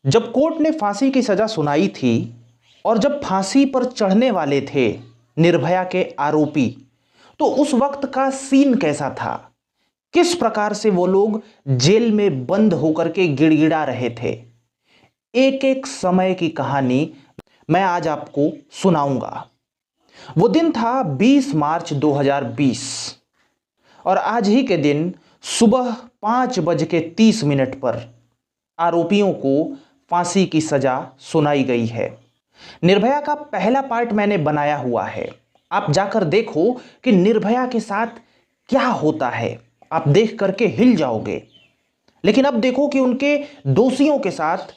जब कोर्ट ने फांसी की सजा सुनाई थी और जब फांसी पर चढ़ने वाले थे निर्भया के आरोपी, तो उस वक्त का सीन कैसा था? किस प्रकार से वो लोग जेल में बंद होकर के गिड़गिड़ा रहे थे? एक एक समय की कहानी मैं आज आपको सुनाऊंगा। वो दिन था 20 मार्च 2020 और आज ही के दिन सुबह 5:30 पर आरोपियों को फांसी की सजा सुनाई गई है। निर्भया का पहला पार्ट मैंने बनाया हुआ है, आप जाकर देखो कि निर्भया के साथ क्या होता है। आप देख करके हिल जाओगे। लेकिन अब देखो कि उनके दोषियों के साथ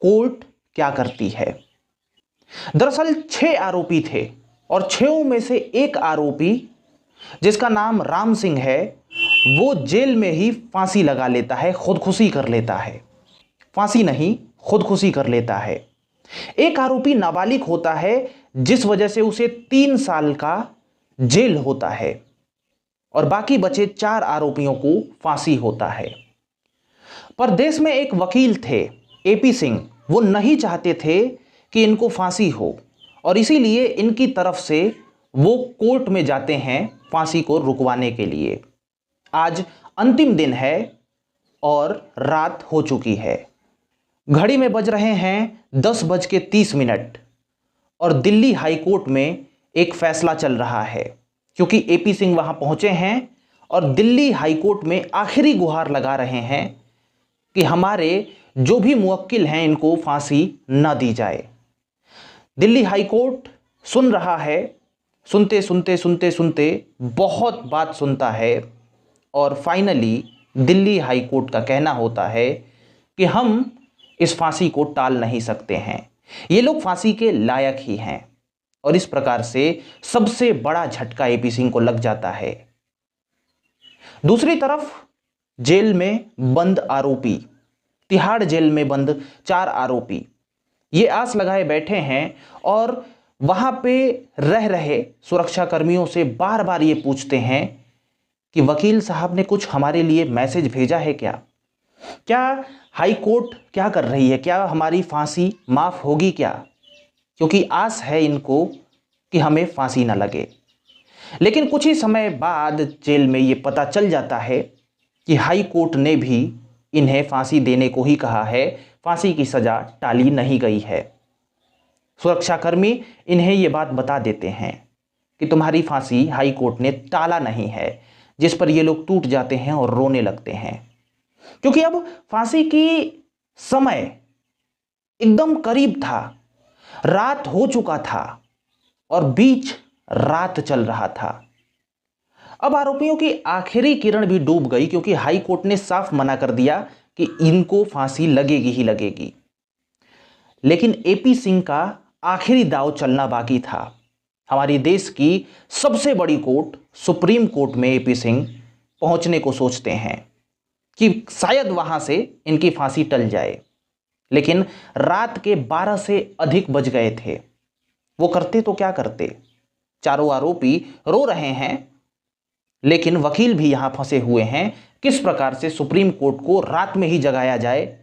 कोर्ट क्या करती है। दरअसल 6 आरोपी थे और 6 में से एक आरोपी जिसका नाम राम सिंह है, वो जेल में ही फांसी लगा लेता है, खुदकुशी कर लेता है। फांसी नहीं, खुदकुशी कर लेता है। एक आरोपी नाबालिग होता है, जिस वजह से उसे 3 साल का जेल होता है और बाकी बचे 4 आरोपियों को फांसी होता है। पर देश में एक वकील थे, एपी सिंह, वो नहीं चाहते थे कि इनको फांसी हो और इसीलिए इनकी तरफ से वो कोर्ट में जाते हैं फांसी को रुकवाने के लिए। आज अंतिम दिन है और रात हो चुकी है। घड़ी में बज रहे हैं 10:30 और दिल्ली हाई कोर्ट में एक फैसला चल रहा है, क्योंकि एपी सिंह वहां पहुंचे हैं और दिल्ली हाई कोर्ट में आखिरी गुहार लगा रहे हैं कि हमारे जो भी मुवक्किल हैं इनको फांसी न दी जाए। दिल्ली हाई कोर्ट सुन रहा है, सुनते सुनते सुनते सुनते बहुत बात सुनता है और फाइनली दिल्ली हाई कोर्ट का कहना होता है कि हम इस फांसी को टाल नहीं सकते हैं, ये लोग फांसी के लायक ही हैं। और इस प्रकार से सबसे बड़ा झटका एपी सिंह को लग जाता है। दूसरी तरफ जेल में बंद आरोपी, तिहाड़ जेल में बंद 4 आरोपी, ये आस लगाए बैठे हैं और वहां पे रह रहे सुरक्षा कर्मियों से बार बार ये पूछते हैं कि वकील साहब ने कुछ हमारे लिए मैसेज भेजा है क्या? क्या हाई कोर्ट क्या कर रही है? क्या हमारी फांसी माफ होगी क्या? क्योंकि आस है इनको कि हमें फांसी ना लगे। लेकिन कुछ ही समय बाद जेल में ये पता चल जाता है कि हाई कोर्ट ने भी इन्हें फांसी देने को ही कहा है, फांसी की सजा टाली नहीं गई है। सुरक्षाकर्मी इन्हें ये बात बता देते हैं कि तुम्हारी फांसी हाई कोर्ट ने टाला नहीं है, जिस पर ये लोग टूट जाते हैं और रोने लगते हैं, क्योंकि अब फांसी की समय एकदम करीब था, रात हो चुका था और बीच रात चल रहा था। अब आरोपियों की आखिरी किरण भी डूब गई, क्योंकि हाई कोर्ट ने साफ मना कर दिया कि इनको फांसी लगेगी ही लगेगी। लेकिन एपी सिंह का आखिरी दांव चलना बाकी था। हमारी देश की सबसे बड़ी कोर्ट सुप्रीम कोर्ट में एपी सिंह पहुंचने को सोचते हैं कि शायद वहां से इनकी फांसी टल जाए। लेकिन रात के 12 से अधिक बज गए थे। वो करते तो क्या करते? चारों आरोपी रो रहे हैं, लेकिन वकील भी यहां फंसे हुए हैं। किस प्रकार से सुप्रीम कोर्ट को रात में ही जगाया जाए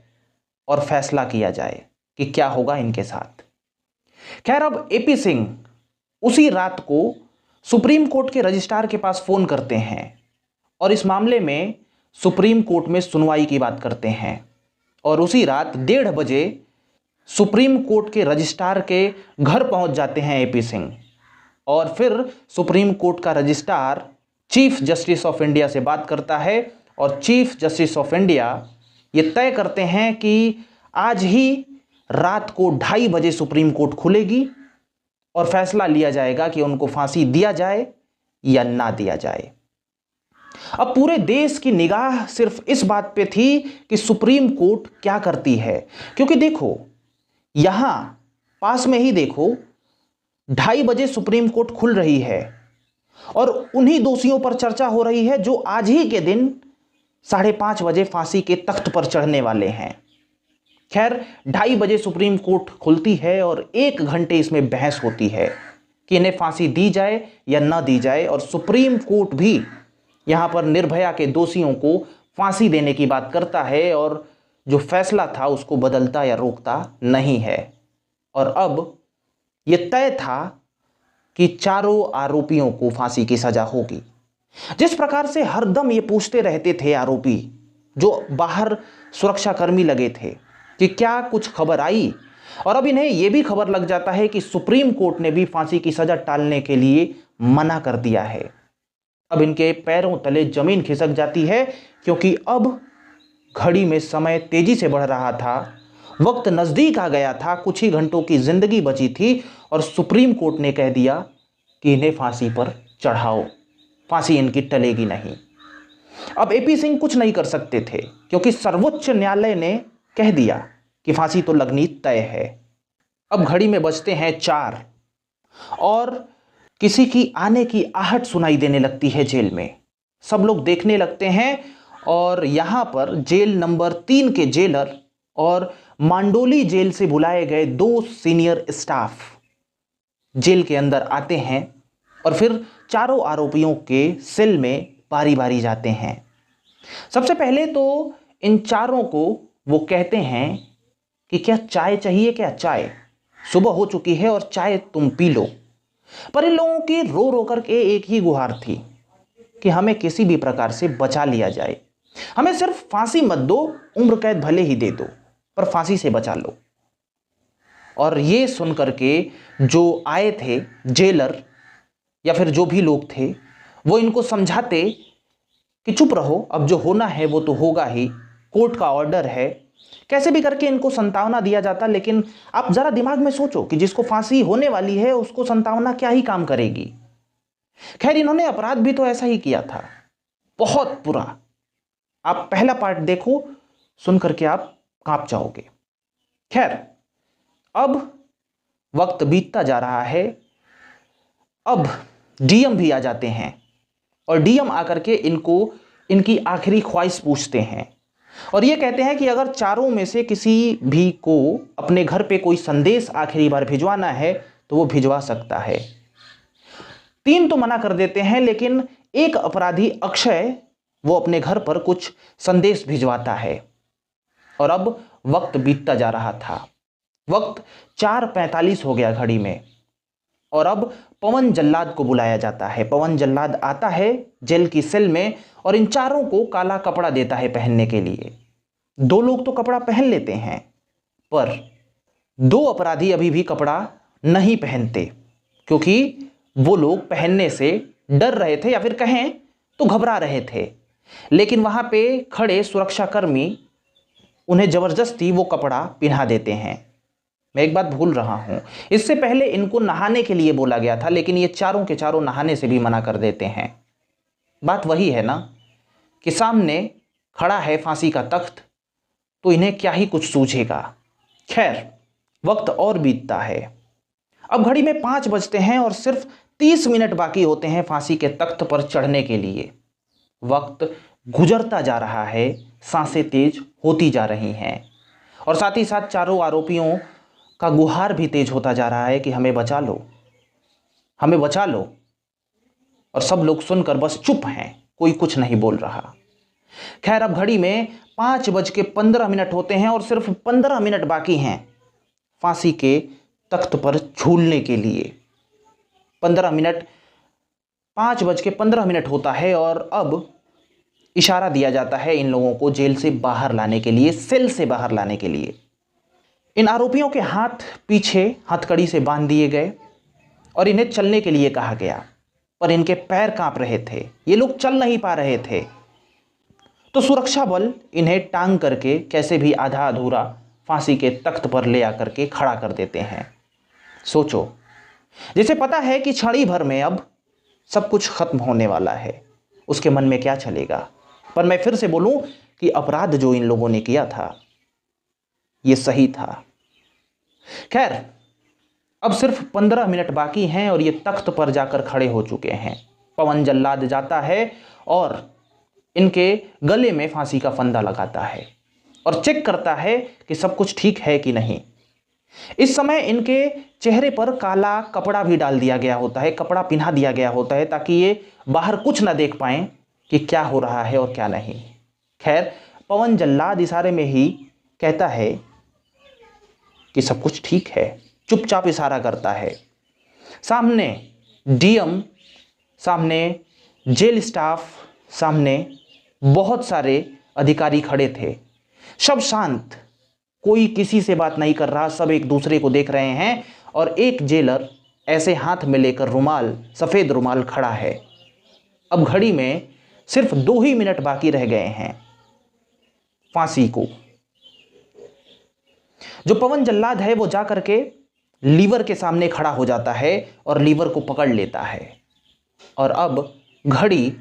और फैसला किया जाए कि क्या होगा इनके साथ। खैर, अब एपी सिंह उसी रात को सुप्रीम कोर्ट के रजिस्ट्रार के पास फोन करते हैं और इस मामले में सुप्रीम कोर्ट में सुनवाई की बात करते हैं। और उसी रात 1:30 बजे सुप्रीम कोर्ट के रजिस्ट्रार के घर पहुंच जाते हैं एपी सिंह और फिर सुप्रीम कोर्ट का registrar chief justice of India से बात करता है और चीफ जस्टिस ऑफ इंडिया ये तय करते हैं कि आज ही रात को 2:30 बजे सुप्रीम कोर्ट खुलेगी और फैसला लिया जाएगा कि उनको फांसी दिया जाए या ना दिया जाए। अब पूरे देश की निगाह सिर्फ इस बात पे थी कि सुप्रीम कोर्ट क्या करती है, क्योंकि देखो यहां पास में ही देखो 2:30 बजे सुप्रीम कोर्ट खुल रही है और उन्हीं दोषियों पर चर्चा हो रही है जो आज ही के दिन 5:30 बजे फांसी के तख्त पर चढ़ने वाले हैं। खैर, 2:30 बजे सुप्रीम कोर्ट खुलती है और 1 घंटे इसमें बहस होती है कि इन्हें फांसी दी जाए या ना दी जाए। और सुप्रीम कोर्ट भी यहां पर निर्भया के दोषियों को फांसी देने की बात करता है और जो फैसला था उसको बदलता या रोकता नहीं है। और अब यह तय था कि चारों आरोपियों को फांसी की सजा होगी। जिस प्रकार से हरदम ये पूछते रहते थे आरोपी जो बाहर सुरक्षाकर्मी लगे थे कि क्या कुछ खबर आई, और अब इन्हें यह भी खबर लग जाता है कि सुप्रीम कोर्ट ने भी फांसी की सजा टालने के लिए मना कर दिया है। अब इनके पैरों तले जमीन खिसक जाती है, क्योंकि अब घड़ी में समय तेजी से बढ़ रहा था, वक्त नजदीक आ गया था, कुछ ही घंटों की जिंदगी बची थी और सुप्रीम कोर्ट ने कह दिया कि इन्हें फांसी पर चढ़ाओ, फांसी इनकी टलेगी नहीं। अब एपी सिंह कुछ नहीं कर सकते थे, क्योंकि सर्वोच्च न्यायालय ने कह दिया कि फांसी तो लगनी तय है। अब घड़ी में बजते हैं 4 और किसी की आने की आहट सुनाई देने लगती है जेल में। सब लोग देखने लगते हैं और यहां पर जेल नंबर 3 के जेलर और मांडोली जेल से बुलाए गए 2 सीनियर स्टाफ जेल के अंदर आते हैं और फिर चारों आरोपियों के सेल में बारी बारी जाते हैं। सबसे पहले तो इन चारों को वो कहते हैं कि क्या चाय चाहिए, क्या चाय, सुबह हो चुकी है और चाय तुम पी लो। पर इन लोगों की रो रो करके एक ही गुहार थी कि हमें किसी भी प्रकार से बचा लिया जाए, हमें सिर्फ फांसी मत दो, उम्र कैद भले ही दे दो, पर फांसी से बचा लो। और ये सुनकर के जो आए थे जेलर या फिर जो भी लोग थे, वो इनको समझाते कि चुप रहो, अब जो होना है वो तो होगा ही, कोर्ट का ऑर्डर है। कैसे भी करके इनको संतावना दिया जाता, लेकिन आप जरा दिमाग में सोचो कि जिसको फांसी होने वाली है उसको संतावना क्या ही काम करेगी। खैर, इन्होंने अपराध भी तो ऐसा ही किया था, बहुत बुरा। आप पहला पार्ट देखो, सुन करके आप कांप जाओगे। खैर, अब वक्त बीतता जा रहा है। अब डीएम भी आ जाते हैं और डीएम आकर के इनको इनकी आखिरी ख्वाहिश पूछते हैं और ये कहते हैं कि अगर चारों में से किसी भी को अपने घर पे कोई संदेश आखिरी बार भिजवाना है तो वो भिजवा सकता है। 3 तो मना कर देते हैं, लेकिन एक अपराधी अक्षय वो अपने घर पर कुछ संदेश भिजवाता है। और अब वक्त बीतता जा रहा था, वक्त 4:45 हो गया घड़ी में और अब पवन जल्लाद को बुलाया जाता है। पवन जल्लाद आता है जेल की सेल में और इन चारों को काला कपड़ा देता है पहनने के लिए। 2 लोग तो कपड़ा पहन लेते हैं, पर 2 अपराधी अभी भी कपड़ा नहीं पहनते, क्योंकि वो लोग पहनने से डर रहे थे या फिर कहें तो घबरा रहे थे। लेकिन वहां पे खड़े सुरक्षाकर्मी उन्हें जबरदस्ती वो कपड़ा पहना देते हैं। मैं एक बात भूल रहा हूं, इससे पहले इनको नहाने के लिए बोला गया था, लेकिन ये चारों के चारों नहाने से भी मना कर देते हैं। बात वही है ना कि सामने खड़ा है फांसी का तख्त, तो इन्हें क्या ही कुछ सूझेगा। खैर, वक्त और बीतता है। अब घड़ी में 5 बजते हैं और सिर्फ 30 मिनट बाकी होते हैं फांसी के तख्त पर चढ़ने के लिए। वक्त गुजरता जा रहा है, सांसें तेज होती जा रही हैं और साथ ही साथ चारों आरोपियों का गुहार भी तेज होता जा रहा है कि हमें बचा लो, हमें बचा लो। और सब लोग सुनकर बस चुप हैं, कोई कुछ नहीं बोल रहा। खैर, अब घड़ी में 5:15 होते हैं और सिर्फ 15 मिनट बाकी हैं फांसी के तख्त पर झूलने के लिए। 15 मिनट, 5:15 होता है और अब इशारा दिया जाता है इन लोगों को जेल से बाहर लाने के लिए, सेल से बाहर लाने के लिए। इन आरोपियों के हाथ पीछे हथकड़ी से बांध दिए गए और इन्हें चलने के लिए कहा गया, पर इनके पैर कांप रहे थे, ये लोग चल नहीं पा रहे थे। तो सुरक्षा बल इन्हें टांग करके कैसे भी आधा अधूरा फांसी के तख्त पर ले आकर के खड़ा कर देते हैं। सोचो, जिसे पता है कि क्षण भर में अब सब कुछ खत्म होने वाला है, उसके मन में क्या चलेगा। पर मैं फिर से बोलूं कि अपराध जो इन लोगों ने किया था ये सही था। खैर, अब सिर्फ 15 मिनट बाकी हैं और ये तख्त पर जाकर खड़े हो चुके हैं। पवन जल्लाद जाता है और इनके गले में फांसी का फंदा लगाता है और चेक करता है कि सब कुछ ठीक है कि नहीं। इस समय इनके चेहरे पर काला कपड़ा भी डाल दिया गया होता है, कपड़ा पिन्हा दिया गया होता है, ताकि ये बाहर कुछ ना देख पाएं कि क्या हो रहा है और क्या नहीं। खैर, पवन जल्लाद इशारे में ही कहता है कि सब कुछ ठीक है, चुपचाप इशारा करता है। सामने डीएम, सामने जेल स्टाफ, सामने बहुत सारे अधिकारी खड़े थे। सब शांत, कोई किसी से बात नहीं कर रहा, सब एक दूसरे को देख रहे हैं। और एक जेलर ऐसे हाथ में लेकर रुमाल, सफेद रुमाल खड़ा है। अब घड़ी में सिर्फ 2 ही मिनट बाकी रह गए हैं फांसी को। जो पवन जल्लाद है वो जाकर के लीवर के सामने खड़ा हो जाता है और लीवर को पकड़ लेता है। और अब घड़ी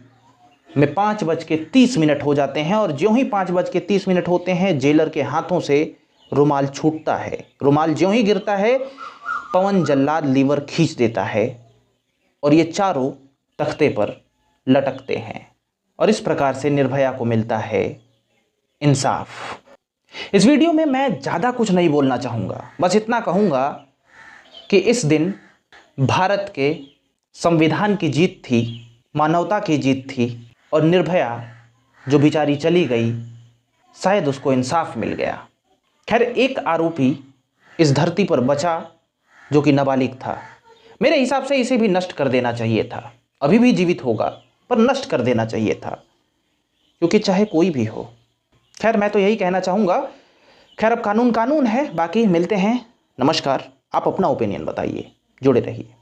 में 5:30 हो जाते हैं और ज्यों ही 5:30 होते हैं, जेलर के हाथों से रुमाल छूटता है। रुमाल ज्यों ही गिरता है, पवन जल्लाद लीवर खींच देता है और ये चारों तख्ते पर लटकते हैं। और इस प्रकार से निर्भया को मिलता है इंसाफ। इस वीडियो में मैं ज़्यादा कुछ नहीं बोलना चाहूँगा, बस इतना कहूँगा कि इस दिन भारत के संविधान की जीत थी, मानवता की जीत थी। और निर्भया जो बेचारी चली गई, शायद उसको इंसाफ मिल गया। खैर, एक आरोपी इस धरती पर बचा जो कि नाबालिग था। मेरे हिसाब से इसे भी नष्ट कर देना चाहिए था। अभी भी जीवित होगा पर नष्ट कर देना चाहिए था, क्योंकि चाहे कोई भी हो। खैर, मैं तो यही कहना चाहूँगा। खैर, अब कानून कानून है, बाकी मिलते हैं। नमस्कार। आप अपना ओपिनियन बताइए, जुड़े रहिए।